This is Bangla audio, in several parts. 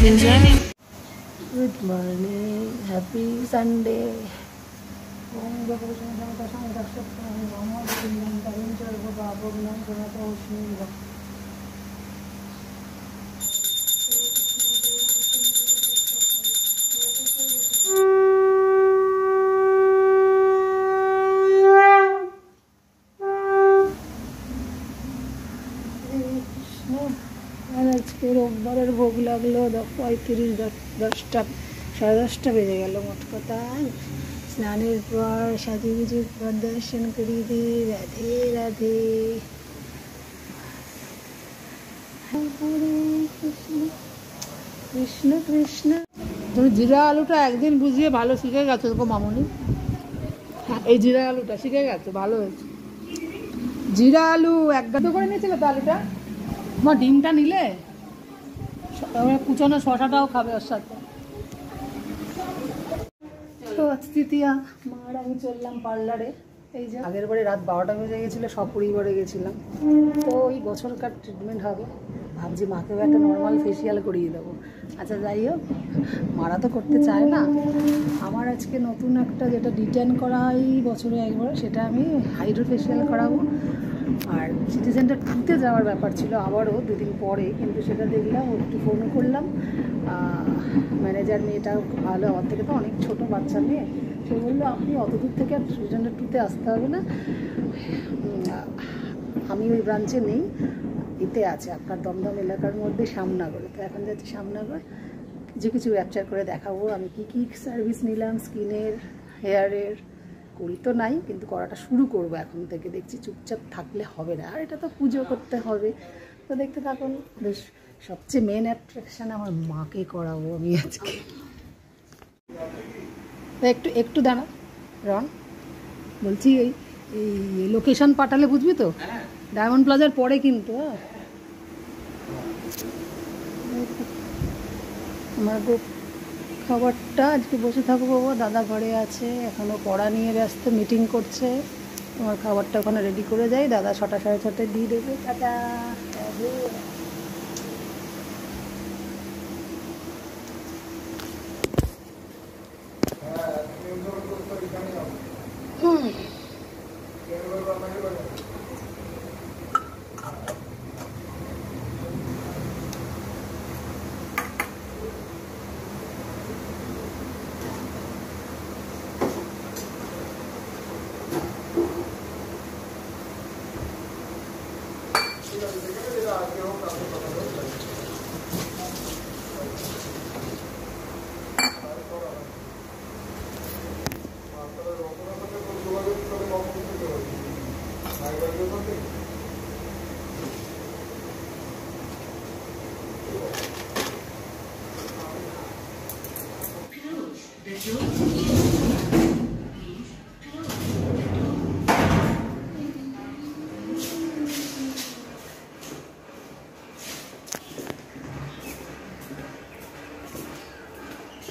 Good morning, happy Sunday. আজকে রোববারের ভোগ লাগলো 10:10 সাড়ে 10টা বেজে গেল মোট কথা। স্নানের পর সাজু গুজু দর্শন করিয়ে দিই। রাধে রাধে, কৃষ্ণ কৃষ্ণ। তুমি জিরা আলুটা একদিন বুঝিয়ে ভালো শিখে গেছো তো মামুনি। এই জিরা আলুটা শিখে গেছো, ভালো হয়েছে। জিরা আলু এক গাদা করে নিয়েছিল তো আলুটা। তোমার ডিমটা নিলে কুচানো শশাটাও খাবে ওর সাথে। তো তৃতীয়া মার আমি চললাম পার্লারে। এই যে আগের বারে রাত 12টা বেজে গেছিলো, সব পরিবারে গেছিলাম। তো ওই বছরকার ট্রিটমেন্ট হবে, ভাবছি মাকেও একটা নর্মাল ফেসিয়াল করিয়ে দেবো। আচ্ছা যাই হোক, মারা তো করতে চায় না। আমার আজকে নতুন একটা যেটা ডিটেন করা হয় বছরে একবার, সেটা আমি হাইড্রো ফেসিয়াল করাবো। আর সিটি সেন্টার 2তে যাওয়ার ব্যাপার ছিল আবারও 2 দিন পরে, কিন্তু সেটা দেখলাম, একটু ফোনও করলাম। ম্যানেজার মেয়েটা ভালো, আমার থেকে তো অনেক ছোটো বাচ্চা মেয়ে। সে বললো আপনি অত দূর থেকে আর সিটি সেন্টার 2তে আসতে হবে না, আমি ওই ব্রাঞ্চে নেই, এতে আছে আপনার দমদম এলাকার মধ্যে শ্যামনগরে। তো এখন যাচ্ছি শ্যামনগর, কিছু ক্যাপচার করে দেখাবো আমি কী কী সার্ভিস নিলাম, স্কিনের, হেয়ারের। করি তো নাই, কিন্তু করাটা শুরু করবো এখন থেকে। দেখছি চুপচাপ থাকলে হবে না, আর এটা তো পুজো করতে হবে। তো দেখতে থাকুন। বেশ সবচেয়ে মেন অ্যাট্রাকশান আমার মাকে করাবো আমি আজকে। একটু দাঁড়া রন, বলছি এই লোকেশন পাঠালে বুঝবি তো, ডায়মন্ড প্লাজার পরে কিন্তু। আমার খাবারটা আজকে বসে থাকবো বাবা, দাদা ঘরে আছে, এখনও পড়া নিয়ে ব্যস্ত, মিটিং করছে। আমার খাবারটা ওখানে রেডি করে যাই, দাদা 6টা সাড়ে 6টায় দিয়ে দেবে। টাটা।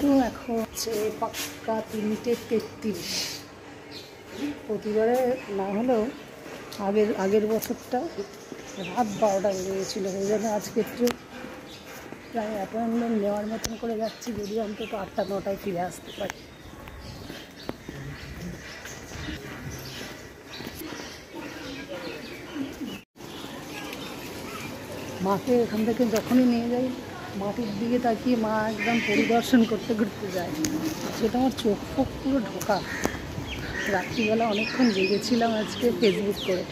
তো এখন হচ্ছে পাক্কা 3:33। প্রতিবারে না হলেও আগের বছরটা রাত 12টা বেজে গেছিলো। ওই জন্য আজকে একটু প্রায় অ্যাপয়েন্টমেন্ট নেওয়ার মতন করে যাচ্ছি, যদি অন্তত 8টা-9টায় ফিরে আসতে পারি। মাকে এখান থেকে যখনই নিয়ে যাই, মাটির দিকে তাকিয়ে মা একদম পরিদর্শন করতে করতে যায়। সেটা আমার চোখ ফোক পুরো ঢোকা। রাত্রিবেলা অনেকক্ষণ জেগেছিলাম আজকে ফেসবুক করে।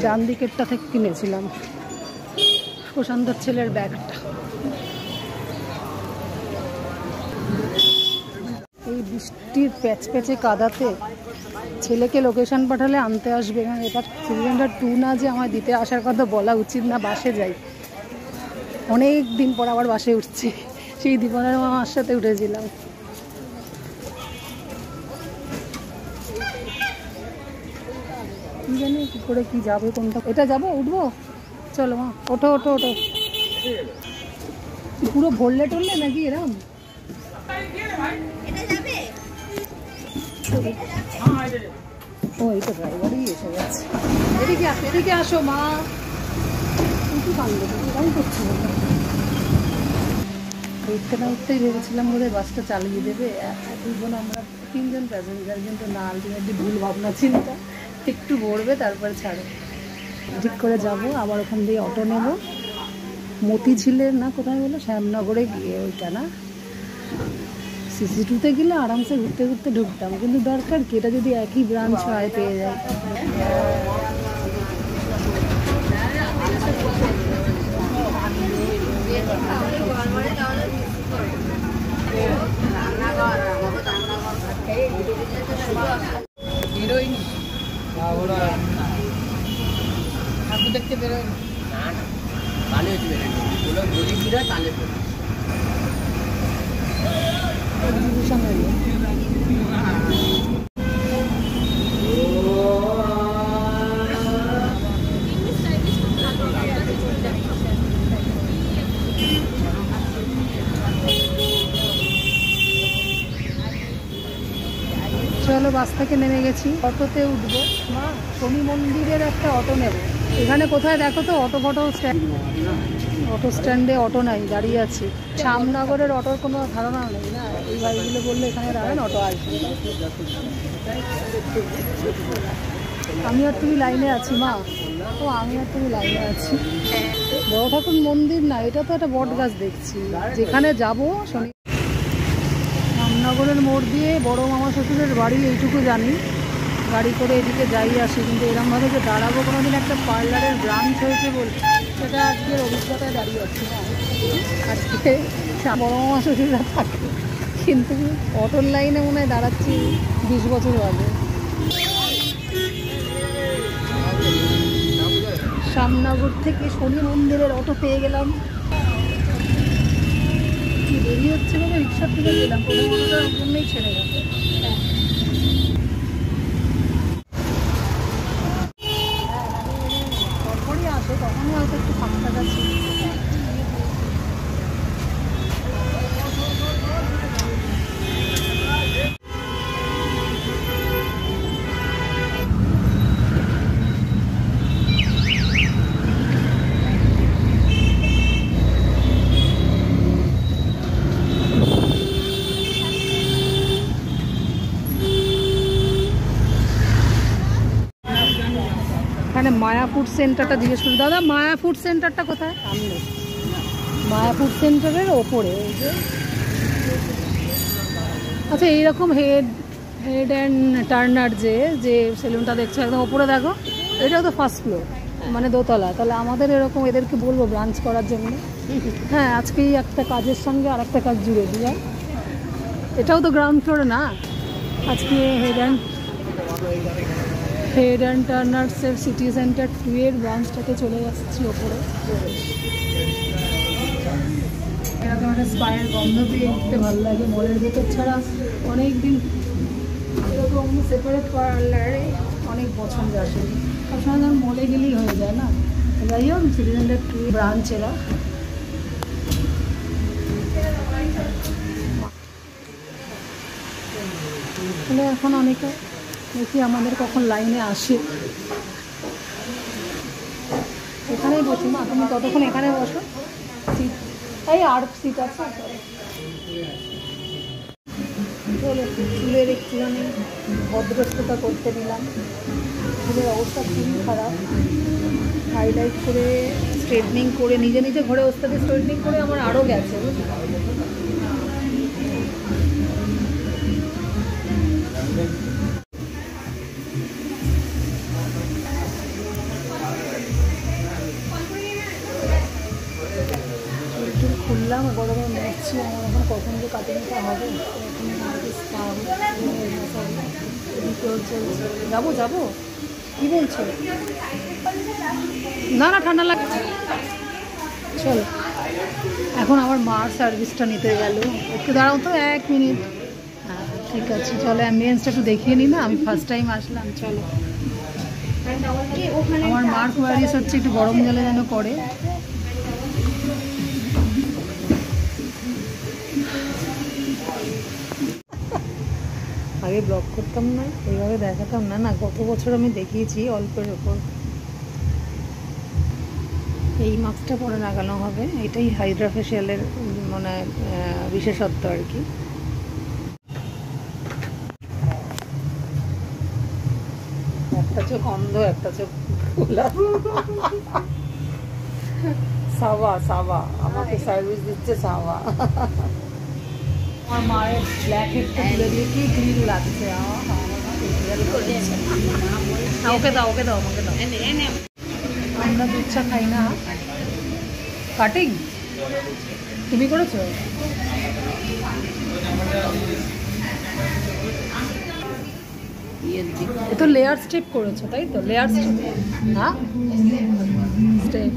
ডান দিকেরটা থেকে কিনেছিলাম প্রশান্তর ছেলের ব্যাগটা। এই বৃষ্টির প্যাচপ্যাচে কাদাতে ছেলেকে লোকেশন পাঠালে আনতে আসবে, কারণ এটা সিটি সেন্টার 2 না, যে আমার দিতে আসার কথা বলা উচিত না। বাসে যাই, অনেক দিন পর আবার বাসে উঠছি। সেই দীপনের মামার সাথে উঠেছিলাম। কি জানি কী করে কি যাবে, কোনটা এটা যাবো, উঠবো। চলো মা, ওঠো ওঠো ওঠো। পুরো ভরলে টরলে নাকি এরম? ও এই তো ড্রাইভারই এসে গেছে। এদিকে আসো মা। কি কান্দ এরকম করছি। উঠতে না উঠতেই ভেবেছিলাম বোধহয় বাসটা চালিয়ে দেবে। দুজন আমরা 3 জন প্যাসেঞ্জার, কিন্তু না, আলটিমেটলি ভুল ভাবনা চিন্তা, একটু ভরবে তারপরে ছাড়ে। ঠিক করে যাব, আবার ওখান দিয়ে অটো নেব মতিঝিলের না কোথায় বলো, শ্যামনগরে গিয়ে ওইটা না CC2-তে গেলে আরামসে ঘুরতে ঘুরতে ঢুকতাম, কিন্তু দরকার কি, এটা যদি একই ব্রাঞ্চ হয় পেয়ে যায়। ঠাকুর দেখতে বেরোয় চলো বাস থেকে নেমে গেছি, অটোতে উঠবো। মা, শনি মন্দিরের একটা অটো নেব। এখানে কোথায় দেখো তো অটো স্ট্যান্ডে অটো নাই, দাঁড়িয়ে আছে। শ্যামনগরের অটোর কোনো ধারণা নেই না, এই গাড়িগুলো বললে এখানে দাঁড়ান অটো আসবে। আমি আর তুমি লাইনে আছি মা, ও আমি আর তুমি লাইনে আছি। বড় ঠাকুর মন্দির না, এটা তো একটা বট গাছ দেখছি। যেখানে যাবো শনি শ্যামনগরের মোড় দিয়ে বড় মামা শ্বশুরের বাড়ি, এইটুকু জানি। গাড়ি করে এদিকে যাই আসি, কিন্তু এরকমভাবে যে দাঁড়াবো কোনোদিন একটা পার্লারের ব্রাঞ্চ হয়েছে বলছে, সেটা আজকের অভিজ্ঞতায় দাঁড়িয়ে আছি না। আজকে বড় মামা শ্বশুররা থাকে, কিন্তু অটোর লাইনে মনে হয় দাঁড়াচ্ছি 20 বছর আগে। শ্যামনগর থেকে শনি মন্দিরের অটো পেয়ে গেলাম। দেরি হচ্ছে বলে রিক্সার থেকে গেলাম, প্রথমটার জন্যই ছেড়ে গেল। তারপরই আসে, তখনই হয়তো একটু ফাঁকা আছে। এখানে মায়া ফুড সেন্টারটা জিজ্ঞেস করি, দাদা মায়া ফুড সেন্টারটা কোথায়? সামনে মায়া ফুড সেন্টারের ওপরে। এই যে আচ্ছা, এইরকম হেড অ্যান্ড টার্নার যে সেলুনটা দেখছো একদম ওপরে দেখো, এটাও তো ফার্স্ট ফ্লোর, মানে দোতলা। তাহলে আমাদের এরকম এদেরকে বলবো ব্রাঞ্চ করার জন্য। হ্যাঁ, আজকেই একটা কাজের সঙ্গে আর একটা কাজ জুড়ে দিয়া। এটাও তো গ্রাউন্ড ফ্লোরে না। আজকে হেড অ্যান্ড টার্নার্সের সিটি সেন্টার 2 এর ব্রাঞ্চটাতে চলে যাচ্ছি ওপরে। এরকম একটা স্পায়ের গন্ধ পেয়ে উঠতে ভালো লাগে। মলের ভেতর ছাড়া অনেক দিন এরকম সেপারেট পার্লারে অনেক পছন্দ আসে, সবসময় যখন মলে গেলেই হয়ে যায় না। যাই হোক, সিটি সেন্টার 2 ব্রাঞ্চ এরা। তাহলে এখন অনেকে দেখি আমাদের কখন লাইনে আসে। এখানেই বসি মা, তুমি ততক্ষণ এখানে বসো, সিট এই আর সিট আছে। চলো, চুলের একটুখানি ভদ্রস্থতা করতে নিলাম। চুলের অবস্থা খুবই খারাপ। হাইলাইট করে স্ট্রেটনিং করে নিজে নিজে ঘরে ওস্তাদে স্ট্রেটনিং করে আমার আরও গেছে। খুললাম, গরমে মরছি। আমার এখন কখন যে কাটিংটা হবে, যাবো যাবো কি বলছো? না না, ঠান্ডা লাগছে। চলো, এখন আমার মার সার্ভিসটা নিতে গেল। একটু দাঁড়াও তো 1 মিনিট। হ্যাঁ ঠিক আছে, চলো অ্যাম্বিয়েন্সটা একটু দেখিয়ে নিই না, আমি ফার্স্ট টাইম আসলাম। চলো, আমার মার কোয়ারিস হচ্ছে একটু গরম জলে যেন করে। আগে ব্লগ করতাম না, এইভাবে দেখাতাম না। না, গত বছর আমি দেখিয়েছি অল্পের ওপর। এই মাস্কটা পরে লাগানো হবে, এটাই হাইড্রা ফেশিয়ালের মনে হয় বিশেষত্ব আর কি। একটা চোখ অন্ধ, একটা চোখ খোলা। সাবা সাবা আমাকে সার্ভিস দিচ্ছে সাবা। আমার মায়ের ব্ল্যাক হেডটা তুলে দিয়ে কি গ্রিল লাগছে। ওকে দাও, ওকে দাও, আমাকে দাও। আমরা দুধ চা খাই না। কাটিং তুমি করেছো? এ তো লেয়ার স্টেপ করেছো, তাই তো? লেয়ার স্টেপ, হ্যাঁ স্টেপ।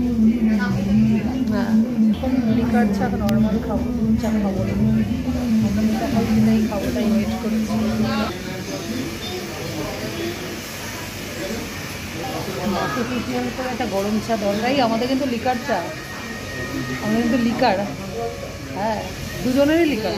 হ্যাঁ, এখন লিকার চা নর্মাল খাবো, দুধ চা খাবো না। সকাল থেকেই খাবো, তাই ওয়েট করছি। মাকে ফেসিয়াল করে একটা গরম চা দরকারই। আমাদের কিন্তু লিকার চা, আমাদের কিন্তু লিকার। হ্যাঁ, দুজনেরই লিকার।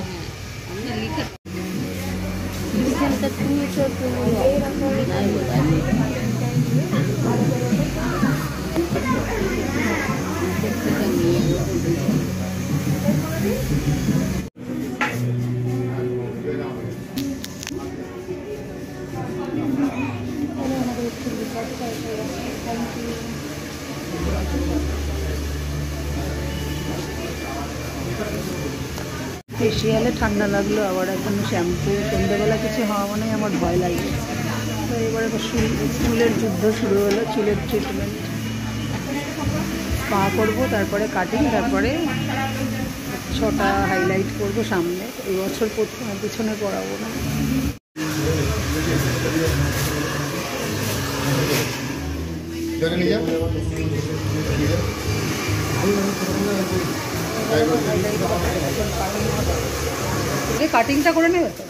ফেসিয়ালে ঠান্ডা লাগলো, আবার এখন শ্যাম্পু, সন্ধ্যেবেলা কিছু হওয়া মানে আমার ভয় লাগে। তো এবারে চুলের যুদ্ধ শুরু হলো, চুলের ট্রিটমেন্ট। স্পা করবো, তারপরে কাটিং, তারপরে 6টা হাইলাইট করবো সামনে। এই বছর পিছনে পড়াবো না। কাটিংটা করে নেবে তো?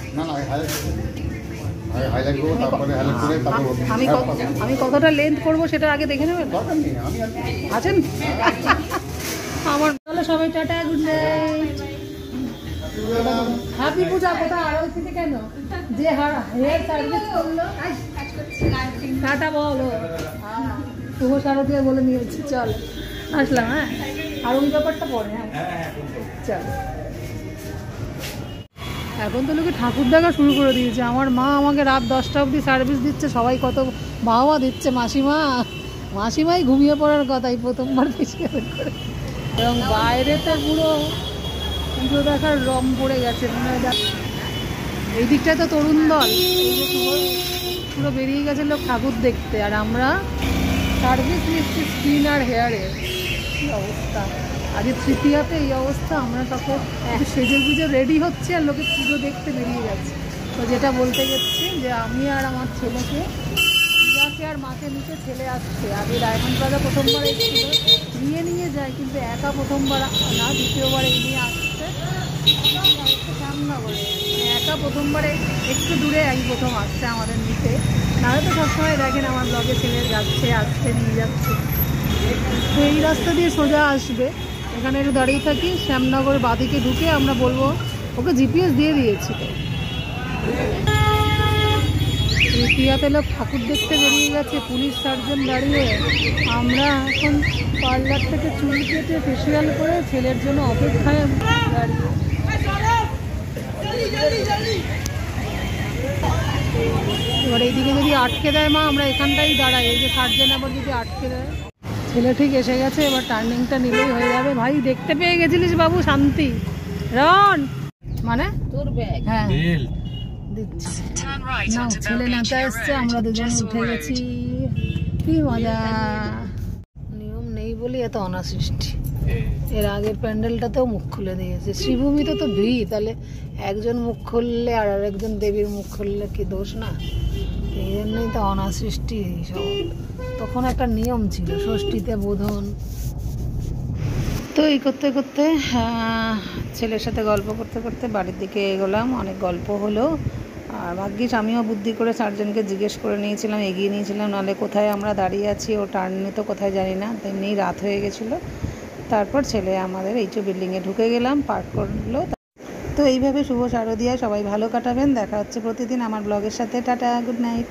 আমি কতটা লেন্থ করবো সেটা আগে দেখে নেবেন। আছেন আমার। তাহলে সবাই টাটা, গুড নাইট, হ্যাপি পূজা। কোথায় আরতিতে কেন যে হেয়ার সার্ভিস করলো, টাটা বলো। শুভ শারদীয়া বলে নিয়েছি, চল আসলাম। হ্যাঁ, আর ওই ব্যাপারটা পরে। হ্যাঁ চল। এখন তো লোকে ঠাকুর দেখা শুরু করে দিয়েছে। আমার মা আমাকে রাত 10টা অবধি সার্ভিস দিচ্ছে, সবাই কত বাবা দিচ্ছে। মাসিমাই ঘুমিয়ে পড়ার কথাই প্রথমবার ফেসিয়াল করে। এবং বাইরে তো পুরো দেখার রং পড়ে গেছে মনে হয়। এই দিকটায় তো তরুণ দল পুরো বেরিয়ে গেছে লোক ঠাকুর দেখতে, আর আমরা সার্ভিস নিচ্ছি স্কিন আর হেয়ারের। কী অবস্থা! আজকে তৃতীয়াতে এই অবস্থা। আমরা তখন সেজে গুজে রেডি হচ্ছে আর লোকে পুজো দেখতে বেরিয়ে যাচ্ছে। তো যেটা বলতে যাচ্ছি যে আমি আর আমার ছেলেকে, প্রিয়াকে আর মাকে নিতে ছেলে আসছে। আগে ডায়মন্ড প্লাজা প্রথমবার এসেছিল, নিয়ে যায়, কিন্তু একা প্রথমবার না, দ্বিতীয়বার এই নিয়ে আসছে শ্যামনগরে। একা প্রথমবারে একটু দূরে এই প্রথম আসছে আমাদের নিতে। নাহলে তো সবসময় দেখেন আমার ব্লগে ছেলে যাচ্ছে, আসছে, নিয়ে যাচ্ছে। তো এই রাস্তা দিয়ে সোজা আসবে। এখানে একটু দাঁড়িয়ে থাকি, শ্যামনগর বাদিকে ঢুকে আমরা বলবো, ওকে জিপিএস দিয়ে দিয়েছি। তৃতীয়াতে লোক ঠাকুর দেখতে বেরিয়ে গেছে, পুলিশ সার্জন দাঁড়িয়ে। আমরা এখন পার্লার থেকে চুল কেটে ফেসিয়াল করে ছেলের জন্য অপেক্ষায় দাঁড়িয়ে। এবার এইদিকে যদি আটকে দেয় মা, আমরা এখানটাই দাঁড়াই। এই যে সার্জন আবার যদি আটকে দেয়। ছেলে ঠিক এসে গেছে, এবার টার্নিংটা নিলেই হয়ে যাবে। ভাই দেখতে পেয়ে গেছিলিস বাবু, শান্তি। রন মানে তোর ব্যাগ, হ্যাঁ দিচ্ছি না। ছেলে নেতা এসছে, আমরা দুজন উঠে গেছি। কি মজা! নিয়ম নেই বলি এত অনাসৃষ্টি। এর আগের প্যান্ডেলটাতেও মুখ খুলে দিয়েছে। শ্রীভূমিতে তো ভিড়, তাহলে একজন মুখ খুললে আর আরেকজন দেবীর মুখ খুললে কি দোষ না? এই জন্যই তো অনাসৃষ্টি সব। তখন একটা নিয়ম ছিল, ষষ্ঠীতে বোধন। তো এই করতে করতে ছেলের সাথে গল্প করতে করতে বাড়ির দিকে এগোলাম। অনেক গল্প হলো। আর ভাগ্যিস আমিও বুদ্ধি করে সার্জনকে জিজ্ঞেস করে নিয়েছিলাম, এগিয়ে নিয়েছিলাম, নাহলে কোথায় আমরা দাঁড়িয়ে আছি ও টার্ন নিত কোথায় জানি না। তেমনি রাত হয়ে গেছিলো। তারপর ছেলে আমাদের এইচও বিল্ডিংয়ে ঢুকে গেলাম, পার্ক করলো। তো এইভাবে শুভ শারদীয়া, সবাই ভালো কাটাবেন। দেখা হচ্ছে প্রতিদিন আমার ব্লগের সাথে। Tata, good night.